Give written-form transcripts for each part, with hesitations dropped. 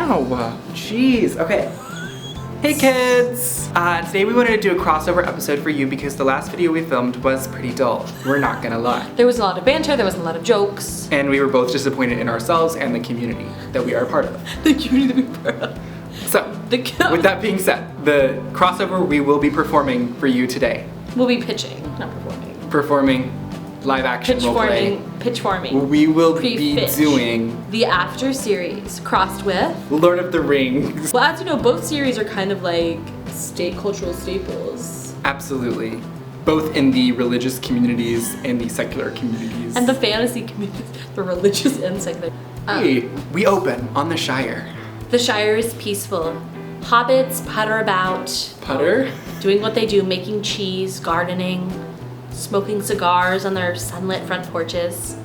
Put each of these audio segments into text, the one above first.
Ow, jeez, okay. Hey kids! Today we wanted to do a crossover episode for you because the last video we filmed was pretty dull. We're not gonna lie. There was a lot of banter, there wasn't a lot of jokes. And we were both disappointed in ourselves and the community that we are a part of. The community that we're part of. So, with that being said, the crossover we will be performing for you today. We'll be pitching, not performing. Performing live action roleplay. Pitch-forming. We will be doing the After series crossed with Lord of the Rings. Well, as you know, both series are kind of like cultural staples. Absolutely. Both in the religious communities and the secular communities. And the fantasy communities, the religious and secular. Hey, we open on the Shire. The Shire is peaceful. Hobbits putter about. Putter? Doing what they do, making cheese, gardening, smoking cigars on their sunlit front porches.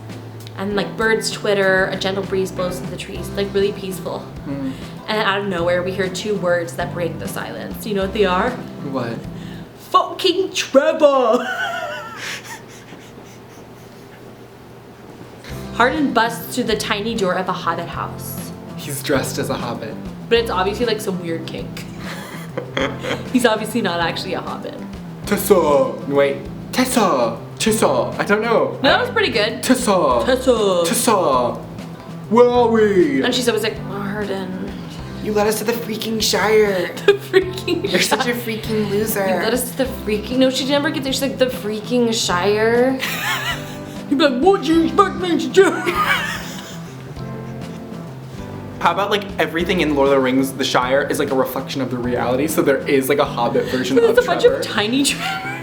And like birds twitter, a gentle breeze blows through the trees, like really peaceful. And out of nowhere we hear two words that break the silence. You know what they are? What? Fucking Trevor! Hardin busts through the tiny door of a hobbit house. He's dressed as a hobbit. But it's obviously like some weird kink. He's obviously not actually a hobbit. Tessa! Wait. Tessa! I don't know. No, that was pretty good. Tessa! Where are we? And she's always like, Hardin. You led us to the freaking Shire. The freaking You're such a freaking loser. You led us to the freaking... No, she never gets there. She's like, the freaking Shire. You'd be like, what do you expect me to do? How about like everything in Lord of the Rings, the Shire is like a reflection of the reality, so there is like a hobbit version of Trevor. There's a bunch of tiny Trevors.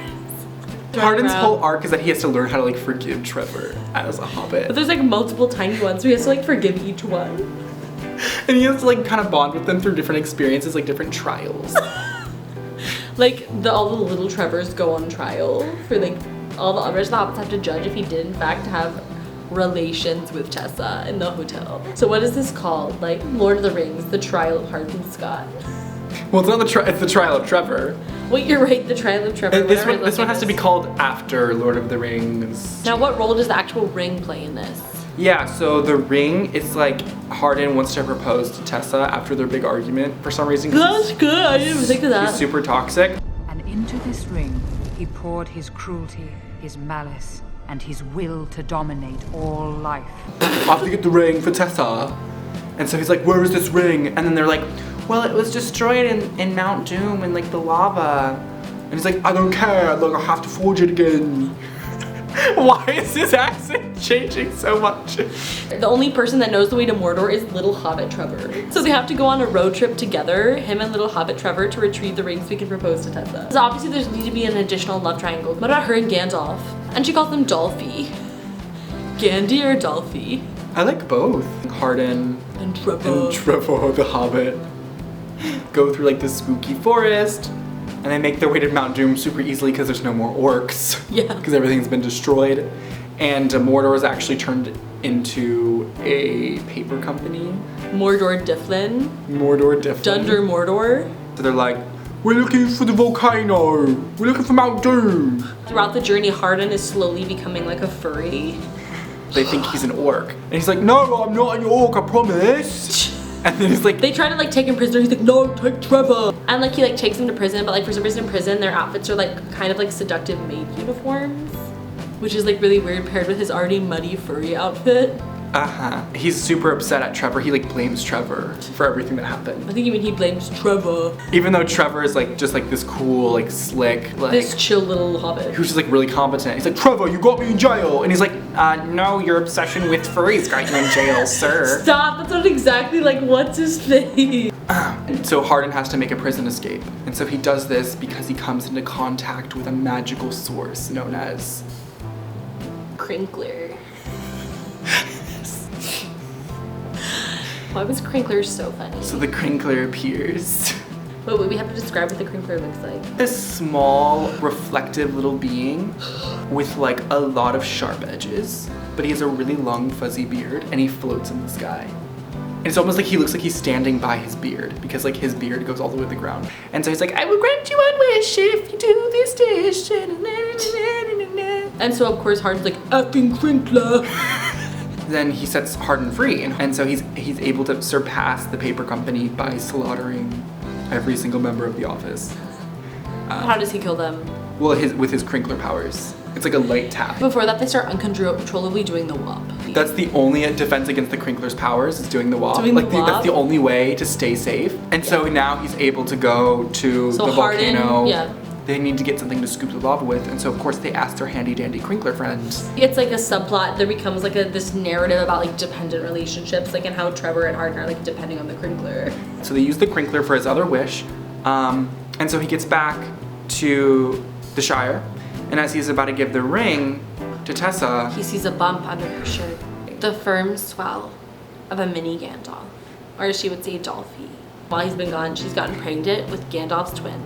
Hardin's whole arc is that he has to learn how to like forgive Trevor as a hobbit. But there's like multiple tiny ones, so he has to like forgive each one. And he has to like kind of bond with them through different experiences, like different trials. Like all the little Trevors go on trial for like all the others. The hobbits have to judge if he did in fact have relations with Tessa in the hotel. So what is this called? Like Lord of the Rings, the trial of Hardin Scott. Well, it's not it's the trial of Trevor. Wait, you're right, the trial of Trevor. This one has to be called after Lord of the Rings. Now what role does the actual ring play in this? Yeah, so the ring, it's like Hardin wants to propose to Tessa after their big argument for some reason. That's good, I didn't even think of that. He's super toxic. And into this ring, he poured his cruelty, his malice, and his will to dominate all life. I have to get the ring for Tessa. And so he's like, where is this ring? And then they're like, well, it was destroyed in Mount Doom in like the lava. And he's like, I don't care, look, I have to forge it again. Why is his accent changing so much? The only person that knows the way to Mordor is little Hobbit Trevor. So they have to go on a road trip together, him and little Hobbit Trevor, to retrieve the rings so he can propose to Tessa. So obviously there's need to be an additional love triangle. What about her and Gandalf? And she calls him Dolphy. Gandhi or Dolphy? I like both. Hardin and Trevor the Hobbit go through like this spooky forest. And they make their way to Mount Doom super easily because there's no more orcs. Yeah. Because everything's been destroyed. And Mordor is actually turned into a paper company. Mordor Difflin. Dunder Mordor. So they're like, we're looking for the volcano. We're looking for Mount Doom. Throughout the journey, Hardin is slowly becoming like a furry. They think he's an orc. And he's like, no, I'm not an orc, I promise. And then he's like, they try to like take him prisoner. He's like, no, take Trevor. And like he like takes him to prison, but like for some reason in prison their outfits are like kind of like seductive maid uniforms, which is like really weird paired with his already muddy furry outfit. He's super upset at Trevor. He like blames Trevor for everything that happened. I think you mean he blames Trevor. Even though Trevor is like just like this cool, like slick, like this chill little hobbit who's just like really competent. He's like, Trevor, you got me in jail. And he's like, no, your obsession with furries got you in jail, sir. Stop, that's not exactly like what's his face. So Hardin has to make a prison escape. And so he does this because he comes into contact with a magical source known as Crinkler. Why was Crinkler so funny? So the Crinkler appears. Wait, we have to describe what the Crinkler looks like. This small, reflective little being with like a lot of sharp edges, but he has a really long, fuzzy beard and he floats in the sky. And it's almost like he looks like he's standing by his beard because like his beard goes all the way to the ground. And so he's like, I will grant you one wish if you do this dish. And so of course Hardin's like, effing Crinkler. then he sets Hardin free. And so he's able to surpass the paper company by slaughtering every single member of the office. How does he kill them? Well, with his crinkler powers. It's like a light tap. Before that, they start uncontrollably doing the wop. That's the only defense against the crinkler's powers, is doing the wop. Doing the wop? That's the only way to stay safe. And so now he's able to go to the Hardin, volcano. yeah. They need to get something to scoop the lava with, and so of course they ask their handy dandy crinkler friends. It's like a subplot. There becomes like this narrative about like dependent relationships, like and how Trevor and Hardin are like depending on the crinkler. So they use the crinkler for his other wish, and so he gets back to the Shire, and as he's about to give the ring to Tessa, He sees a bump under her shirt. The firm swell of a mini Gandalf, or as she would say, Dolphy. While he's been gone, she's gotten pregnant with Gandalf's twins.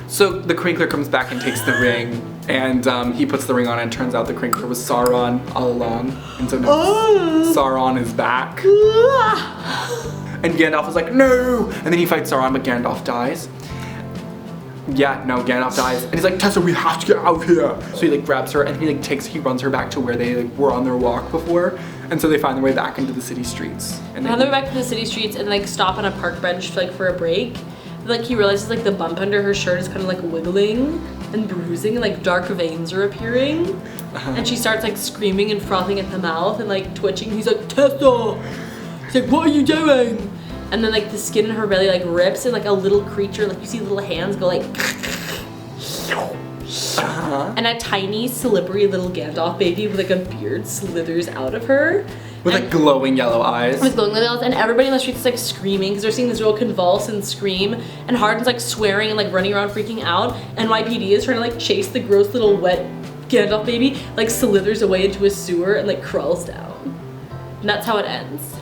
so the crinkler comes back and takes the ring, and he puts the ring on, and it turns out the crinkler was Sauron all along, and so now Sauron is back. And Gandalf was like, no! And then he fights Sauron, but Gandalf dies. Yeah, no, Gandalf dies. And he's like, Tessa, we have to get out here. So he like grabs her and he runs her back to where they like were on their walk before. And so they find their way back into the city streets. And Now they're back to the city streets and like stop on a park bench like for a break. Like he realizes like the bump under her shirt is kind of like wiggling and bruising and like dark veins are appearing. And she starts like screaming and frothing at the mouth and like twitching. He's like, Tessa! He's like, what are you doing? And then like the skin in her belly like rips and like a little creature, like you see little hands go like and a tiny slippery little Gandalf baby with like a beard slithers out of her. with like glowing yellow eyes. With glowing yellow eyes, and everybody in the streets is like screaming because they're seeing this girl convulse and scream, and Hardin's like swearing and like running around freaking out. NYPD is trying to like chase the gross little wet Gandalf baby, like slithers away into a sewer and like crawls down. And that's how it ends.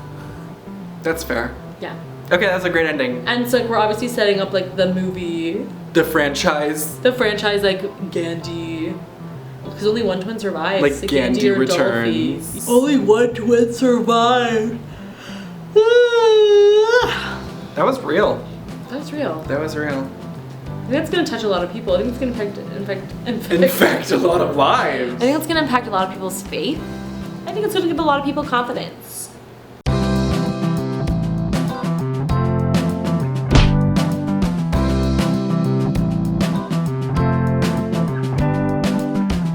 That's fair. Yeah. Okay, that's a great ending. And so like, we're obviously setting up like the movie, The franchise. like Gandhi. Because only one twin survives. Like Gandhi or returns. Dolphy. Only one twin survived. That was real. That was real. That was real. I think that's gonna touch a lot of people. I think it's gonna Infect a lot of lives. I think it's gonna impact a lot of people's faith. I think it's gonna give a lot of people confidence.